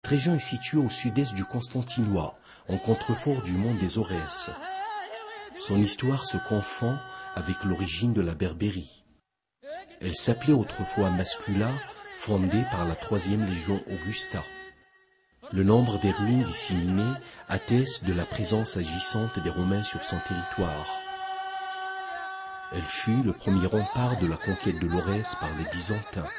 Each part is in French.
Tréjan est situé au sud-est du Constantinois, en contrefort du mont des Aurès. Son histoire se confond avec l'origine de la Berbérie. Elle s'appelait autrefois Mascula, fondée par la 3e légion Augusta. Le nombre des ruines disséminées atteste de la présence agissante des Romains sur son territoire. Elle fut le premier rempart de la conquête de l'Aurès par les Byzantins.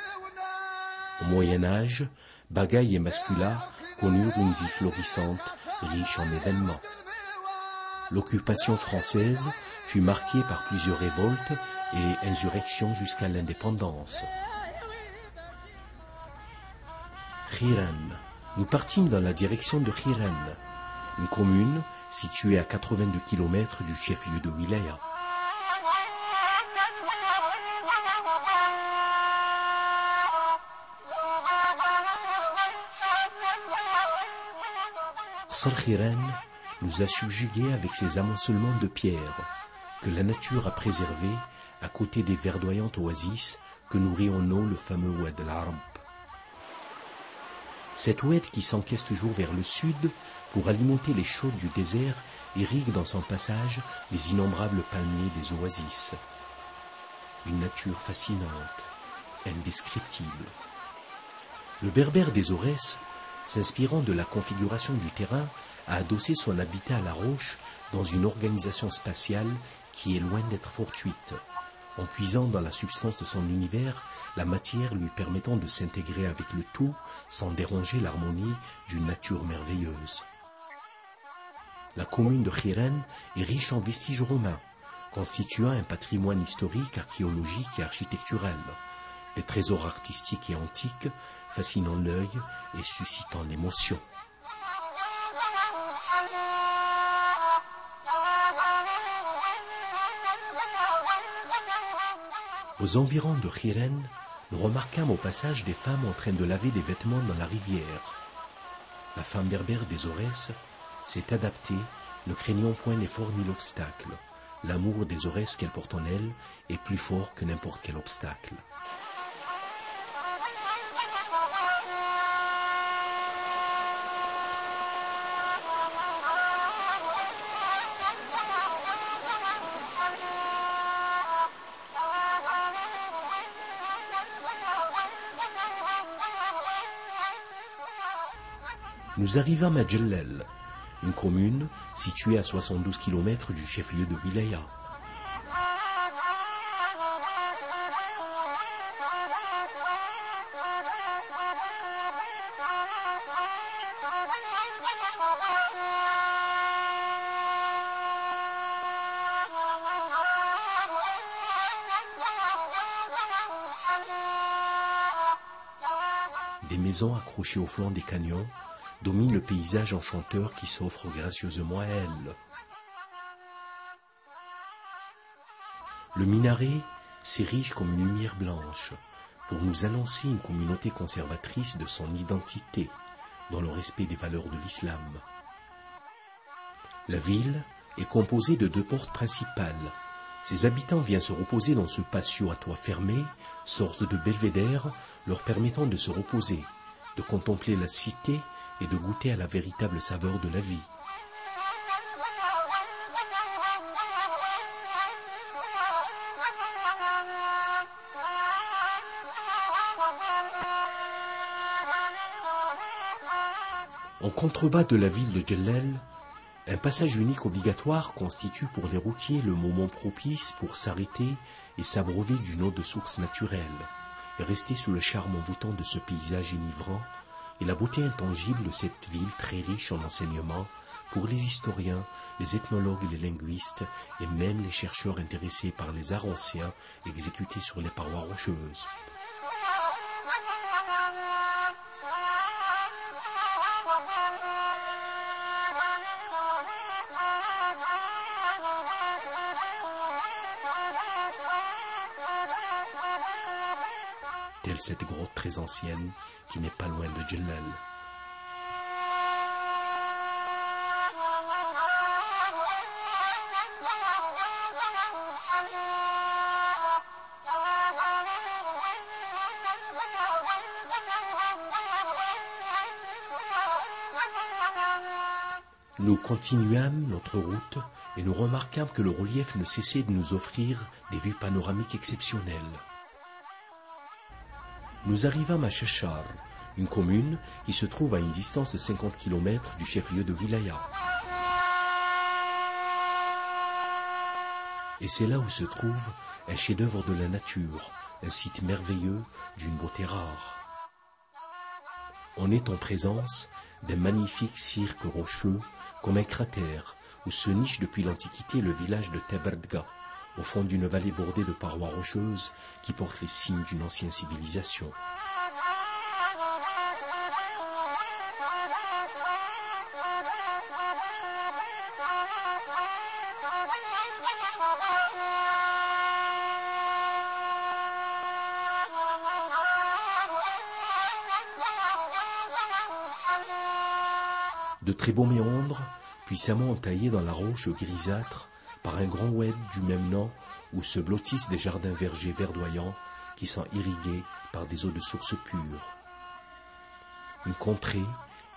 Au Moyen Âge, Bagaille et Mascula connurent une vie florissante, riche en événements. L'occupation française fut marquée par plusieurs révoltes et insurrections jusqu'à l'indépendance. Khiran. Nous partîmes dans la direction de Khiran, une commune située à 82 km du chef-lieu de wilaya. Khiran nous a subjugués avec ses amoncellements de pierres que la nature a préservés à côté des verdoyantes oasis que nourrit en eau le fameux Oued al-Arab. Cette oued qui s'encaisse toujours vers le sud pour alimenter les chaudes du désert irrigue dans son passage les innombrables palmiers des oasis. Une nature fascinante, indescriptible. Le berbère des Aurès, s'inspirant de la configuration du terrain, a adossé son habitat à la roche dans une organisation spatiale qui est loin d'être fortuite, en puisant dans la substance de son univers la matière lui permettant de s'intégrer avec le tout sans déranger l'harmonie d'une nature merveilleuse. La commune de Khiran est riche en vestiges romains, constituant un patrimoine historique, archéologique et architectural, des trésors artistiques et antiques fascinant l'œil et suscitant l'émotion. Aux environs de Khiran, nous remarquâmes au passage des femmes en train de laver des vêtements dans la rivière. La femme berbère des Aurès s'est adaptée, ne craignant point l'effort ni l'obstacle. L'amour des Aurès qu'elle porte en elle est plus fort que n'importe quel obstacle. Nous arrivâmes à Djellel, une commune située à 72 km du chef-lieu de wilaya. Des maisons accrochées au flanc des canyons dominent le paysage enchanteur qui s'offre gracieusement à elle. Le minaret s'érige comme une lumière blanche pour nous annoncer une communauté conservatrice de son identité dans le respect des valeurs de l'islam. La ville est composée de 2 portes principales. Ses habitants viennent se reposer dans ce patio à toit fermé, sorte de belvédère leur permettant de se reposer, de contempler la cité et de goûter à la véritable saveur de la vie. En contrebas de la ville de Djellel, un passage unique obligatoire constitue pour les routiers le moment propice pour s'arrêter et s'abreuver d'une eau de source naturelle, et rester sous le charme envoûtant de ce paysage enivrant et la beauté intangible de cette ville très riche en enseignements pour les historiens, les ethnologues et les linguistes, et même les chercheurs intéressés par les arts anciens exécutés sur les parois rocheuses. Telle cette grotte très ancienne qui n'est pas loin de Djellel. Nous continuâmes notre route et nous remarquâmes que le relief ne cessait de nous offrir des vues panoramiques exceptionnelles. Nous arrivâmes à Chachar, une commune qui se trouve à une distance de 50 km du chef-lieu de wilaya. Et c'est là où se trouve un chef-d'œuvre de la nature, un site merveilleux d'une beauté rare. On est en présence d'un magnifique cirque rocheux comme un cratère où se niche depuis l'Antiquité le village de Taberdga, au fond d'une vallée bordée de parois rocheuses qui portent les signes d'une ancienne civilisation. De très beaux méandres, puissamment entaillés dans la roche grisâtre, par un grand oued du même nom, où se blottissent des jardins vergers verdoyants qui sont irrigués par des eaux de source pure. Une contrée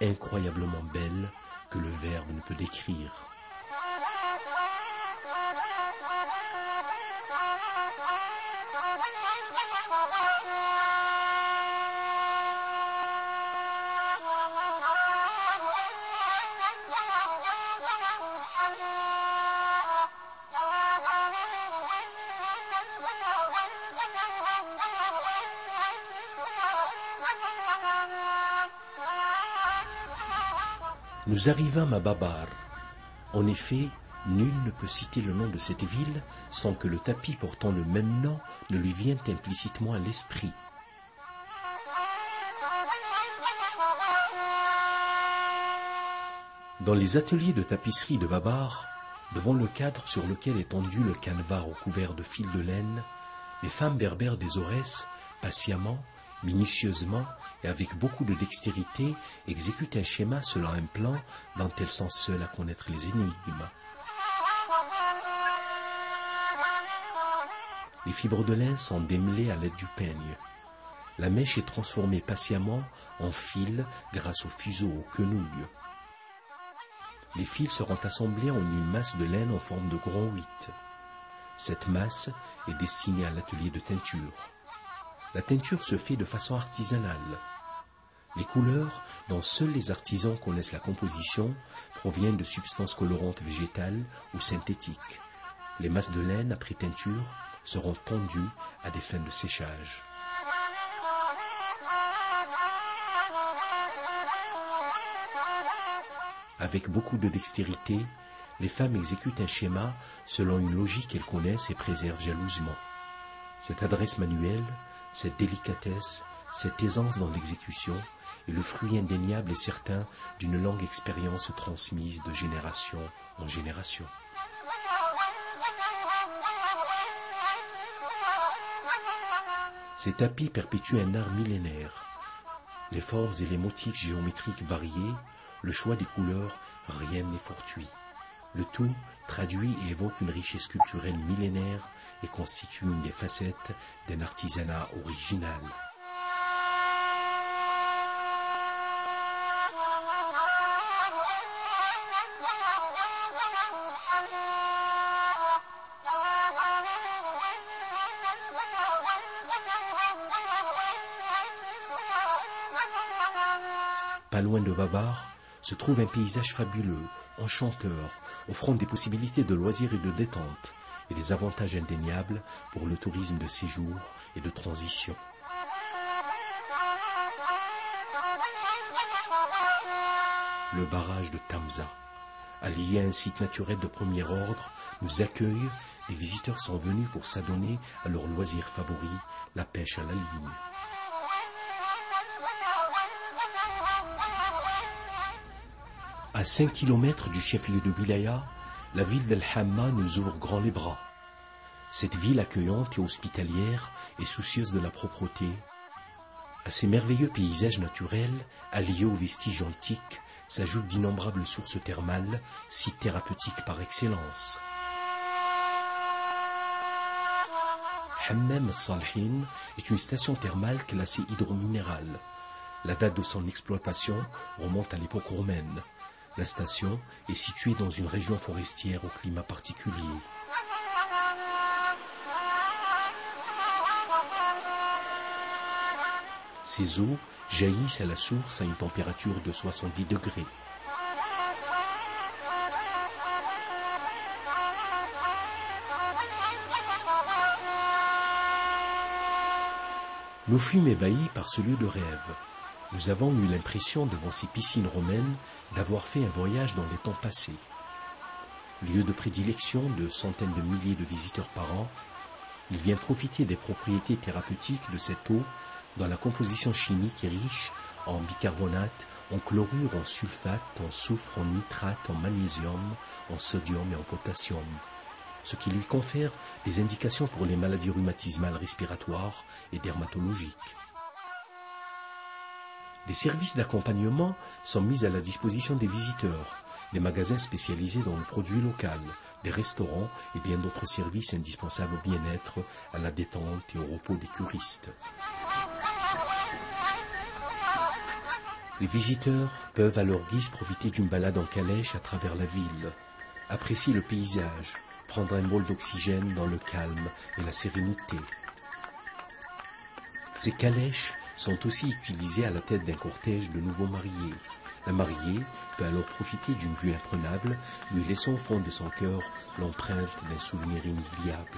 incroyablement belle que le verbe ne peut décrire. Nous arrivâmes à Babar. En effet, nul ne peut citer le nom de cette ville sans que le tapis portant le même nom ne lui vienne implicitement à l'esprit. Dans les ateliers de tapisserie de Babar, devant le cadre sur lequel est tendu le canevas recouvert de fils de laine, les femmes berbères des Aurès, patiemment, minutieusement et avec beaucoup de dextérité, exécutent un schéma selon un plan dont elles sont seules à connaître les énigmes. Les fibres de lin sont démêlées à l'aide du peigne. La mèche est transformée patiemment en fil grâce au fuseau aux quenouilles. Les fils seront assemblés en une masse de laine en forme de grand 8. Cette masse est destinée à l'atelier de teinture. La teinture se fait de façon artisanale. Les couleurs, dont seuls les artisans connaissent la composition, proviennent de substances colorantes végétales ou synthétiques. Les masses de laine, après teinture, seront tondues à des fins de séchage. Avec beaucoup de dextérité, les femmes exécutent un schéma selon une logique qu'elles connaissent et préservent jalousement. Cette adresse manuelle, cette délicatesse, cette aisance dans l'exécution est le fruit indéniable et certain d'une longue expérience transmise de génération en génération. Ces tapis perpétuent un art millénaire. Les formes et les motifs géométriques variés, le choix des couleurs, rien n'est fortuit. Le tout traduit et évoque une richesse culturelle millénaire et constitue une des facettes d'un artisanat original. Pas loin de Babar se trouve un paysage fabuleux, enchanteur, offrant des possibilités de loisirs et de détente, et des avantages indéniables pour le tourisme de séjour et de transition. Le barrage de Tamza, allié à un site naturel de premier ordre, nous accueille. Les visiteurs sont venus pour s'adonner à leur loisir favori, la pêche à la ligne. À 5 km du chef-lieu de wilaya, la ville d'El Hamma nous ouvre grand les bras. Cette ville accueillante et hospitalière et soucieuse de la propreté, à ces merveilleux paysages naturels, alliés aux vestiges antiques, s'ajoutent d'innombrables sources thermales, sites thérapeutiques par excellence. Hammam al-Salihin est une station thermale classée hydrominérale. La date de son exploitation remonte à l'époque romaine. La station est située dans une région forestière au climat particulier. Ces eaux jaillissent à la source à une température de 70 degrés. Nous fûmes ébahis par ce lieu de rêve. Nous avons eu l'impression, devant ces piscines romaines, d'avoir fait un voyage dans les temps passés. Lieu de prédilection de centaines de milliers de visiteurs par an, il vient profiter des propriétés thérapeutiques de cette eau dont la composition chimique est riche en bicarbonate, en chlorure, en sulfate, en soufre, en nitrate, en magnésium, en sodium et en potassium, ce qui lui confère des indications pour les maladies rhumatismales respiratoires et dermatologiques. Des services d'accompagnement sont mis à la disposition des visiteurs, des magasins spécialisés dans le produit local, des restaurants et bien d'autres services indispensables au bien-être, à la détente et au repos des curistes. Les visiteurs peuvent à leur guise profiter d'une balade en calèche à travers la ville, apprécier le paysage, prendre un bol d'oxygène dans le calme et la sérénité. Ces calèches sont aussi utilisées à la tête d'un cortège de nouveaux mariés. La mariée peut alors profiter d'une vue imprenable, lui laissant au fond de son cœur l'empreinte d'un souvenir inoubliable.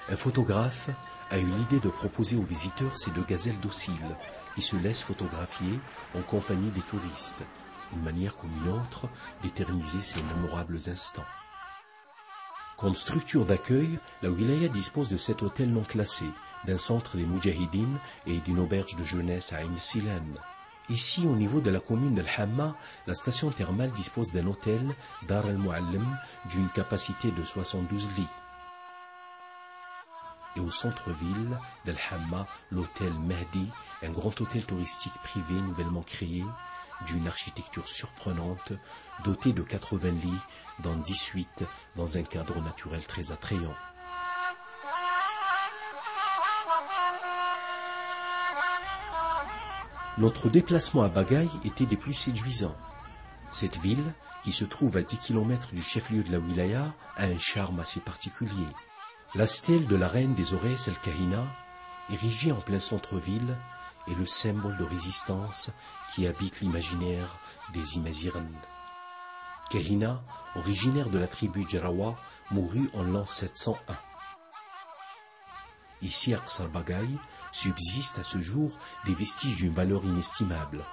Un photographe a eu l'idée de proposer aux visiteurs ces deux gazelles dociles qui se laissent photographier en compagnie des touristes, une manière comme une autre d'éterniser ces mémorables instants. Comme structure d'accueil, la wilaya dispose de 7 hôtels non classés, d'un centre des Moudjahidines et d'une auberge de jeunesse à Ain Silan. Ici, au niveau de la commune d'Al Hamma, la station thermale dispose d'un hôtel, Dar al-Muallim, d'une capacité de 72 lits. Et au centre-ville d'Al Hamma, l'hôtel Mahdi, un grand hôtel touristique privé nouvellement créé, d'une architecture surprenante, doté de 80 lits, dans 18, dans un cadre naturel très attrayant. Notre déplacement à Bagaï était des plus séduisants. Cette ville, qui se trouve à 10 km du chef-lieu de la wilaya, a un charme assez particulier. La stèle de la reine des Aurès el-Kahina, érigée en plein centre-ville, est le symbole de résistance qui habite l'imaginaire des Imaziran. Kahina, originaire de la tribu Djarawa, mourut en l'an 701. Ici, à Aqsar Bagaï, subsistent à ce jour des vestiges d'une valeur inestimable.